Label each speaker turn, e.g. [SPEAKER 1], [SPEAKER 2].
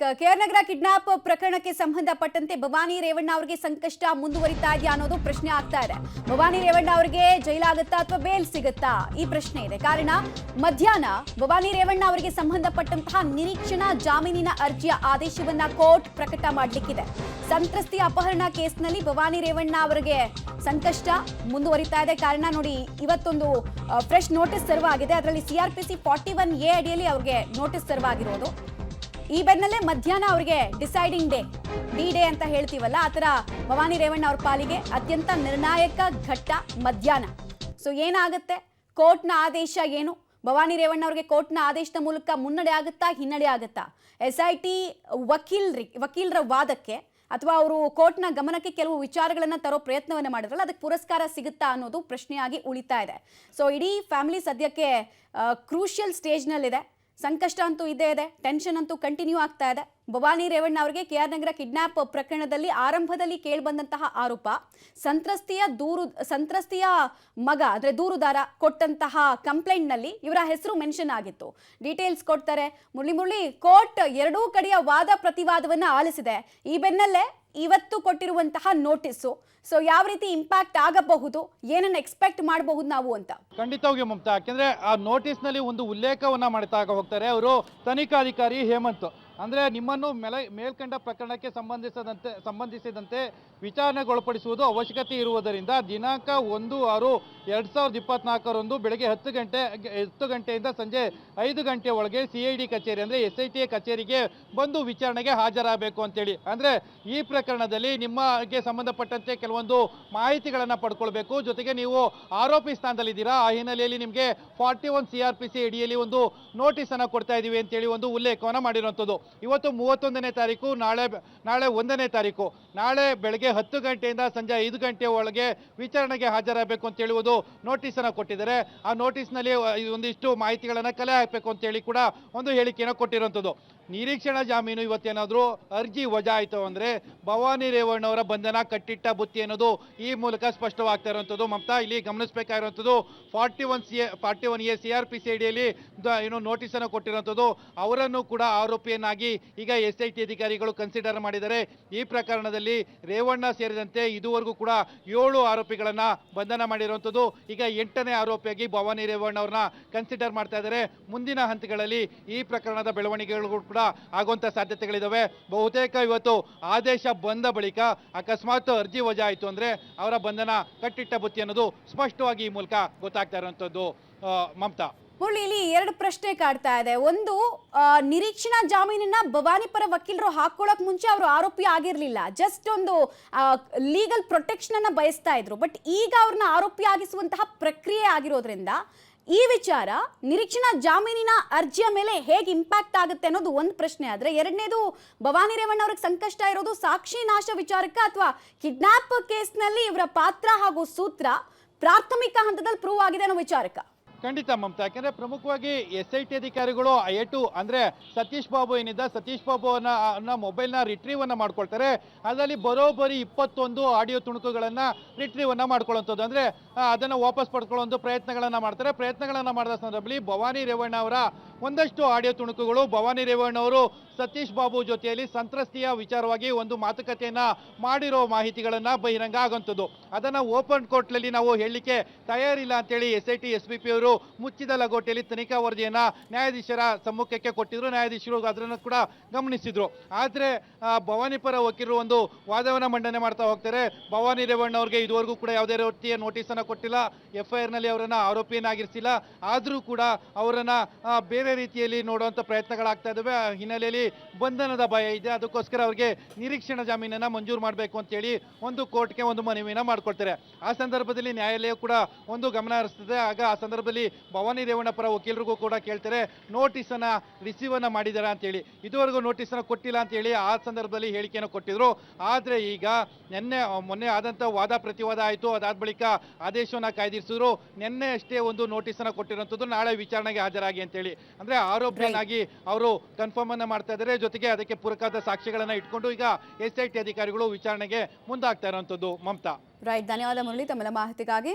[SPEAKER 1] K R ನಗರ kidnap ಪ್ರಕರಣಕ್ಕೆ ಸಂಬಂಧಪಟ್ಟಂತೆ ಭವಾನಿ ರೇವಣ್ಣ ಅವರಿಗೆ ಸಂಕಷ್ಟ ಮುಂದುವರಿತಾ ಇದೆಯಾ ಅನ್ನೋದು ಪ್ರಶ್ನೆ ಆಗ್ತಾ ಇದೆ. ಭವಾನಿ ರೇವಣ್ಣ ಅವರಿಗೆ ಜೈಲಾಗುತ್ತಾ ಅಥವಾ ಬೇಲ್ ಸಿಗುತ್ತಾ ಈ ಪ್ರಶ್ನೆ ಇದೆ. ಕಾರಣ ಮಧ್ಯಾಹ್ನ ಭವಾನಿ ರೇವಣ್ಣ ಅವರಿಗೆ ಸಂಬಂಧಪಟ್ಟಂತಹ ನಿರೀಕ್ಷಣಾ ಜಾಮೀನಿನ ಅರ್ಜಿಯ ಆದೇಶವನ್ನ ಕೋರ್ಟ್ ಪ್ರಕಟ ಮಾಡಲಿಕ್ಕಿದೆ. ಸಂತ್ರಸ್ತೆಯ ಅಪಹರಣ ಕೇಸ್ನಲ್ಲಿ ಭವಾನಿ ರೇವಣ್ಣ ಅವರಿಗೆ ಸಂಕಷ್ಟ ಮುಂದುವರಿತಾ ಇದೆ. ಕಾರಣ ನೋಡಿ, ಇವತ್ತೊಂದು ಫ್ರೆಶ್ ನೋಟಿಸ್ ಸರ್ವ್ ಆಗಿದೆ. ಅದರಲ್ಲಿ CRPC 41A ಅಡಿಯಲ್ಲಿ ಅವರಿಗೆ ನೋಟಿಸ್ ಸರ್ವ್ ಆಗಿರೋದು. ಈ ಬೆನ್ನಲ್ಲೇ ಮಧ್ಯಾಹ್ನ ಅವರಿಗೆ ಡಿಸೈಡಿಂಗ್ ಡೇ ಅಂತ ಹೇಳ್ತೀವಲ್ಲ, ಆ ಥರ ಭವಾನಿ ರೇವಣ್ಣ ಅವ್ರ ಪಾಲಿಗೆ ಅತ್ಯಂತ ನಿರ್ಣಾಯಕ ಘಟ್ಟ ಮಧ್ಯಾಹ್ನ. ಸೊ ಏನಾಗುತ್ತೆ, ಕೋರ್ಟ್ನ ಆದೇಶ ಏನು, ಭವಾನಿ ರೇವಣ್ಣ ಅವರಿಗೆ ಕೋರ್ಟ್ನ ಆದೇಶದ ಮೂಲಕ ಮುನ್ನಡೆ ಆಗುತ್ತಾ ಹಿನ್ನಡೆ ಆಗುತ್ತಾ, SIT ವಕೀಲರ ವಾದಕ್ಕೆ ಅಥವಾ ಅವರು ಕೋರ್ಟ್ನ ಗಮನಕ್ಕೆ ಕೆಲವು ವಿಚಾರಗಳನ್ನು ತರೋ ಪ್ರಯತ್ನವನ್ನು ಮಾಡಿದ್ರಲ್ಲ, ಅದಕ್ಕೆ ಪುರಸ್ಕಾರ ಸಿಗುತ್ತಾ ಅನ್ನೋದು ಪ್ರಶ್ನೆಯಾಗಿ ಉಳಿತಾ ಇದೆ. ಸೊ ಇಡೀ ಫ್ಯಾಮಿಲಿ ಸದ್ಯಕ್ಕೆ ಕ್ರೂಷಿಯಲ್ ಸ್ಟೇಜ್ನಲ್ಲಿದೆ. ಸಂಕಷ್ಟ ಅಂತೂ ಇದ್ದೇ ಇದೆ, ಟೆನ್ಷನ್ ಅಂತೂ ಕಂಟಿನ್ಯೂ ಆಗ್ತಾ ಇದೆ. ಭವಾನಿ ರೇವಣ್ಣ ಅವರಿಗೆ ಕೆಆರ್ ನಗರ ಕಿಡ್ನಾಪ್ ಪ್ರಕರಣದಲ್ಲಿ ಆರಂಭದಲ್ಲಿ ಕೇಳಿಬಂದಂತಹ ಆರೋಪ, ಸಂತ್ರಸ್ತೆಯ ಮಗ ಅಂದ್ರೆ ದೂರುದಾರ ಕೊಟ್ಟಂತಹ ಕಂಪ್ಲೇಂಟ್ನಲ್ಲಿ ಇವರ ಹೆಸರು ಮೆನ್ಷನ್ ಆಗಿತ್ತು. ಡೀಟೇಲ್ಸ್ ಕೊಡ್ತಾರೆ. ಮುರಳಿ ಕೋರ್ಟ್ ಎರಡೂ ಕಡೆಯ ವಾದ ಪ್ರತಿವಾದವನ್ನ ಆಲಿಸಿದೆ. ಈ ಬೆನ್ನಲ್ಲೇ ಇವತ್ತು ಕೊಟ್ಟಿರುವಂತಹ ನೋಟಿಸು, ಸೊ ಯಾವ ರೀತಿ ಇಂಪ್ಯಾಕ್ಟ್ ಆಗಬಹುದು, ಏನನ್ನ ಎಕ್ಸ್ಪೆಕ್ಟ್ ಮಾಡಬಹುದು ನಾವು ಅಂತ?
[SPEAKER 2] ಖಂಡಿತವಾಗಿ ಮಮತಾ, ಯಾಕೆಂದ್ರೆ ಆ ನೋಟಿಸ್ ನಲ್ಲಿ ಒಂದು ಉಲ್ಲೇಖವನ್ನ ಮಾಡ್ತಾ ಹೋಗ್ತಾರೆ ಅವರು ತನಿಖಾಧಿಕಾರಿ ಹೇಮಂತ್. ಅಂದ್ರೆ ನಿಮ್ಮನ್ನು ಮೇಲ್ಕಂಡ ಪ್ರಕರಣಕ್ಕೆ ಸಂಬಂಧಿಸಿದಂತೆ ವಿಚಾರಣೆಗೊಳಪಡಿಸುವುದು ಅವಶ್ಯಕತೆ ಇರುವುದರಿಂದ ದಿನಾಂಕ 1/6/2024 ಬೆಳಗ್ಗೆ 10 ಗಂಟೆಯಿಂದ ಸಂಜೆ 5 ಗಂಟೆ ಒಳಗೆ CID ಕಚೇರಿ ಅಂದ್ರೆ SIT ಕಚೇರಿಗೆ ಬಂದು ವಿಚಾರಣೆಗೆ ಹಾಜರಾಗಬೇಕು ಅಂತೇಳಿ. ಅಂದ್ರೆ ಈ ಪ್ರಕರಣದಲ್ಲಿ ನಿಮಗೆ ಸಂಬಂಧಪಟ್ಟಂತೆ ಕೆಲವೊಂದು ಮಾಹಿತಿಗಳನ್ನ ಪಡ್ಕೊಳ್ಬೇಕು. ಜೊತೆಗೆ ನೀವು ಆರೋಪಿ ಸ್ಥಾನದಲ್ಲಿದ್ದೀರಾ, ಆ ಹಿನ್ನೆಲೆಯಲ್ಲಿ ನಿಮಗೆ 41 CRPC ಅಡಿಯಲ್ಲಿ ಒಂದು ನೋಟಿಸ್ ಅನ್ನ ಕೊಡ್ತಾ ಇದೀವಿ ಅಂತೇಳಿ ಒಂದು ಉಲ್ಲೇಖವನ್ನ ಮಾಡಿರುವಂಥದ್ದು. ಇವತ್ತು 31ನೇ ತಾರೀಕು, ನಾಳೆ 1ನೇ ತಾರೀಕು, ನಾಳೆ ಬೆಳಗ್ಗೆ 10 ಗಂಟೆಯಿಂದ ಸಂಜೆ 5 ಗಂಟೆ ಒಳಗೆ ವಿಚಾರಣೆಗೆ ಹಾಜರಾಗಬೇಕು ಅಂತ ಹೇಳುವುದು ನೋಟಿಸ್ ಅನ್ನ ಕೊಟ್ಟಿದ್ದಾರೆ. ಆ ನೋಟಿಸ್ ನಲ್ಲಿ ಒಂದಿಷ್ಟು ಮಾಹಿತಿಗಳನ್ನ ಕಲೆ ಹಾಕಬೇಕು ಅಂತ ಹೇಳಿ ಕೂಡ ಒಂದು ಹೇಳಿಕೆಯನ್ನು ಕೊಟ್ಟಿರುವಂಥದ್ದು. ನಿರೀಕ್ಷಣಾ ಜಾಮೀನು ಇವತ್ತೇನಾದ್ರೂ ಅರ್ಜಿ ವಜಾ ಆಯಿತು ಅಂದ್ರೆ ಭವಾನಿ ರೇವಣ್ಣ ಅವರ ಬಂಧನ ಕಟ್ಟಿಟ್ಟ ಬುತ್ತಿ ಅನ್ನೋದು ಈ ಮೂಲಕ ಸ್ಪಷ್ಟವಾಗ್ತಾ ಇರುವಂಥದ್ದು. ಮಮತಾ, ಇಲ್ಲಿ ಗಮನಿಸಬೇಕಾಗಿರುವಂಥದ್ದು 41A CRPC ಅಡಿಯಲ್ಲಿ ಏನು ನೋಟಿಸ್ ಅನ್ನು ಕೊಟ್ಟಿರುವಂಥದ್ದು. ಅವರನ್ನು ಕೂಡ ಆರೋಪಿಯನ್ನಾಗಿ ಈಗ SIT ಅಧಿಕಾರಿಗಳು ಕನ್ಸಿಡರ್ ಮಾಡಿದ್ದಾರೆ. ಈ ಪ್ರಕರಣದಲ್ಲಿ ರೇವಣ್ಣ ಸೇರಿದಂತೆ ಇದುವರೆಗೂ ಕೂಡ 7 ಆರೋಪಿಗಳನ್ನ ಬಂಧನ ಮಾಡಿರುವಂಥದ್ದು. ಈಗ 8ನೇ ಆರೋಪಿಯಾಗಿ ಭವಾನಿ ರೇವಣ್ಣ ಅವ್ರನ್ನ ಕನ್ಸಿಡರ್ ಮಾಡ್ತಾ ಇದ್ದಾರೆ. ಮುಂದಿನ ಹಂತಗಳಲ್ಲಿ ಈ ಪ್ರಕರಣದ ಬೆಳವಣಿಗೆಗಳು ಕೂಡ ಆಗುವಂತ ಸಾಧ್ಯತೆಗಳಿದಾವೆ. ಬಹುತೇಕ ಇವತ್ತು ಆದೇಶ ಬಂದ ಬಳಿಕ ಅಕಸ್ಮಾತ್ ಅರ್ಜಿ ವಜಾ ಆಯಿತು ಅಂದ್ರೆ ಅವರ ಬಂಧನ ಕಟ್ಟಿಟ್ಟ ಬುತ್ತಿ ಅನ್ನೋದು ಸ್ಪಷ್ಟವಾಗಿ ಈ ಮೂಲಕ ಗೊತ್ತಾಗ್ತಾ ಇರುವಂತದ್ದು. ಮಮತಾ,
[SPEAKER 1] ಮುರಳಿ, ಇಲ್ಲಿ ಎರಡು ಪ್ರಶ್ನೆ ಕಾಡ್ತಾ ಇದೆ. ಒಂದು, ನಿರೀಕ್ಷಣಾ ಜಾಮೀನನ್ನ ಭವಾನಿ ಪರ ವಕೀಲರು ಹಾಕೊಳ್ಳೋಕೆ ಮುಂಚೆ ಅವರು ಆರೋಪಿ ಆಗಿರಲಿಲ್ಲ, ಜಸ್ಟ್ ಒಂದು ಲೀಗಲ್ ಪ್ರೊಟೆಕ್ಷನ್ ಅನ್ನ ಬಯಸ್ತಾ ಇದ್ರು. ಬಟ್ ಈಗ ಅವ್ರನ್ನ ಆರೋಪಿ ಆಗಿಸುವಂತಹ ಪ್ರಕ್ರಿಯೆ ಆಗಿರೋದ್ರಿಂದ ಈ ವಿಚಾರ ನಿರೀಕ್ಷಣಾ ಜಾಮೀನಿನ ಅರ್ಜಿಯ ಮೇಲೆ ಹೇಗೆ ಇಂಪ್ಯಾಕ್ಟ್ ಆಗುತ್ತೆ ಅನ್ನೋದು ಒಂದು ಪ್ರಶ್ನೆ. ಆದ್ರೆ ಎರಡನೇದು, ಭವಾನಿ ರೇವಣ್ಣ ಅವ್ರಿಗೆ ಸಂಕಷ್ಟ ಇರೋದು ಸಾಕ್ಷಿ ನಾಶ ವಿಚಾರಕ್ಕ ಅಥವಾ ಕಿಡ್ನಾಪ್ ಕೇಸ್ನಲ್ಲಿ ಇವರ ಪಾತ್ರ ಹಾಗೂ ಸೂತ್ರ ಪ್ರಾಥಮಿಕ ಹಂತದಲ್ಲಿ ಪ್ರೂವ್ ಆಗಿದೆ ಅನ್ನೋ ವಿಚಾರಕ್ಕ?
[SPEAKER 2] ಖಂಡಿತ ಮಮತಾ, ಯಾಕಂದ್ರೆ ಪ್ರಮುಖವಾಗಿ SIT ಅಧಿಕಾರಿಗಳು ಅಂದ್ರೆ ಸತೀಶ್ ಬಾಬು ಏನಿದ್ದ, ಸತೀಶ್ ಬಾಬು ಮೊಬೈಲ್ನ ರಿಟ್ರೀವ್ ಅನ್ನ ಮಾಡ್ಕೊಳ್ತಾರೆ. ಅದರಲ್ಲಿ ಬರೋಬ್ಬರಿ 21 ಆಡಿಯೋ ತುಣುಕುಗಳನ್ನ ರಿಟ್ರೀವ್ ಅನ್ನ ಮಾಡ್ಕೊಳ್ಳುವಂಥದ್ದು, ಅಂದ್ರೆ ಅದನ್ನ ವಾಪಸ್ ಪಡ್ಕೊಳ್ಳುವಂಥ ಪ್ರಯತ್ನಗಳನ್ನ ಮಾಡ್ತಾರೆ. ಪ್ರಯತ್ನಗಳನ್ನ ಮಾಡಿದ ಸಂದರ್ಭದಲ್ಲಿ ಭವಾನಿ ರೇವಣ್ಣ ಅವರ ಒಂದಷ್ಟು ಆಡಿಯೋ ತುಣುಕುಗಳು ಭವಾನಿ ರೇವಣ್ಣ ಅವರು ಸತೀಶ್ ಬಾಬು ಜೊತೆಯಲ್ಲಿ ಸಂತ್ರಸ್ತೆಯ ವಿಚಾರವಾಗಿ ಒಂದು ಮಾತುಕತೆಯನ್ನ ಮಾಡಿರೋ ಮಾಹಿತಿಗಳನ್ನ ಬಹಿರಂಗ ಆಗುವಂಥದ್ದು. ಅದನ್ನ ಓಪನ್ ಕೋರ್ಟ್ನಲ್ಲಿ ನಾವು ಹೇಳಲಿಕ್ಕೆ ತಯಾರಿಲ್ಲ ಅಂತೇಳಿ SIT SPP ಅವರು ಮುಚ್ಚಿದ ಲಗೋಟೆಯಲ್ಲಿ ತನಿಖಾ ವರದಿಯನ್ನ ನ್ಯಾಯಾಧೀಶರ ಸಮ್ಮುಖಕ್ಕೆ ಕೊಟ್ಟಿದ್ರು. ನ್ಯಾಯಾಧೀಶರು ಅದನ್ನು ಕೂಡ ಗಮನಿಸಿದ್ರು. ಆದ್ರೆ ಭವಾನಿ ಪರ ವಕೀಲರು ಒಂದು ವಾದವನ್ನ ಮಂಡನೆ ಮಾಡ್ತಾ ಹೋಗ್ತಾರೆ. ಭವಾನಿ ರೇವಣ್ಣ ಅವ್ರಿಗೆ ಇದುವರೆಗೂ ಕೂಡ ಯಾವುದೇ ರೀತಿಯ ನೋಟಿಸ್ ಅನ್ನ ಕೊಟ್ಟಿಲ್ಲ, FIR ನಲ್ಲಿ ಅವರನ್ನ ಆರೋಪಿಯನ್ನಾಗಿರಿಸಿಲ್ಲ. ಆದ್ರೂ ಕೂಡ ಅವರನ್ನ ಬೇರೆ ರೀತಿಯಲ್ಲಿ ನೋಡುವಂತ ಪ್ರಯತ್ನಗಳಾಗ್ತಾ ಇದಾವೆ. ಹಿನ್ನೆಲೆಯಲ್ಲಿ ಬಂಧನದ ಭಯ ಇದೆ. ಅದಕ್ಕೋಸ್ಕರ ಅವರಿಗೆ ನಿರೀಕ್ಷಣಾ ಜಾಮೀನನ್ನ ಮಂಜೂರು ಮಾಡಬೇಕು ಅಂತ ಹೇಳಿ ಒಂದು ಕೋರ್ಟ್ಗೆ ಒಂದು ಮನವಿಯನ್ನ ಮಾಡ್ಕೊಳ್ತಾರೆ. ಆ ಸಂದರ್ಭದಲ್ಲಿ ನ್ಯಾಯಾಲಯ ಕೂಡ ಒಂದು ಗಮನ ಹರಿಸ್ತದೆ. ಆಗ ಆ ಸಂದರ್ಭದಲ್ಲಿ ಭವಾನಿ ರೇವಣ್ಣ ಪರ ವಕೀಲರಿಗೂ ಕೂಡ ಕೇಳ್ತಾರೆ, ನೋಟಿಸ್ ಅನ್ನ ರಿಸೀವ್ ಅನ್ನ ಮಾಡಿದಾರಾ ಅಂತ ಹೇಳಿ. ಇದುವರೆಗೂ ನೋಟಿಸ್ ಅನ್ನ ಕೊಟ್ಟಿಲ್ಲ ಅಂತ ಹೇಳಿ ಆ ಸಂದರ್ಭದಲ್ಲಿ ಹೇಳಿಕೆಯನ್ನು ಕೊಟ್ಟಿದ್ರು. ಆದ್ರೆ ಈಗ ಮೊನ್ನೆ ಆದಂತ ವಾದ ಪ್ರತಿವಾದ ಆಯಿತು. ಅದಾದ ಬಳಿಕ ಆದೇಶವನ್ನ ಕಾಯ್ದಿರಿಸಿದ್ರು. ನಿನ್ನೆ ಅಷ್ಟೇ ಒಂದು ನೋಟಿಸ್ ಅನ್ನ ಕೊಟ್ಟಿರುವಂತದ್ದು, ನಾಳೆ ವಿಚಾರಣೆಗೆ ಹಾಜರಾಗಿ ಅಂತ ಹೇಳಿ. ಅಂದ್ರೆ ಆರೋಪಿಯನ್ನಾಗಿ ಅವರು ಕನ್ಫರ್ಮ್ ಅನ್ನ ಮಾಡ್ತಾ ಇದ್ದಾರೆ. ಜೊತೆಗೆ ಅದಕ್ಕೆ ಪೂರಕವಾದ ಸಾಕ್ಷಿಗಳನ್ನ ಇಟ್ಕೊಂಡು ಈಗ SIT ಅಧಿಕಾರಿಗಳು ವಿಚಾರಣೆಗೆ ಮುಂದಾಗ್ತಾ ಇರುವಂತದ್ದು. ಮಮತಾ,
[SPEAKER 1] ರೈಟ್, ಧನ್ಯವಾದ ಮುರಳಿ ತಮ್ಮೆಲ್ಲ ಮಾಹಿತಿಗಾಗಿ.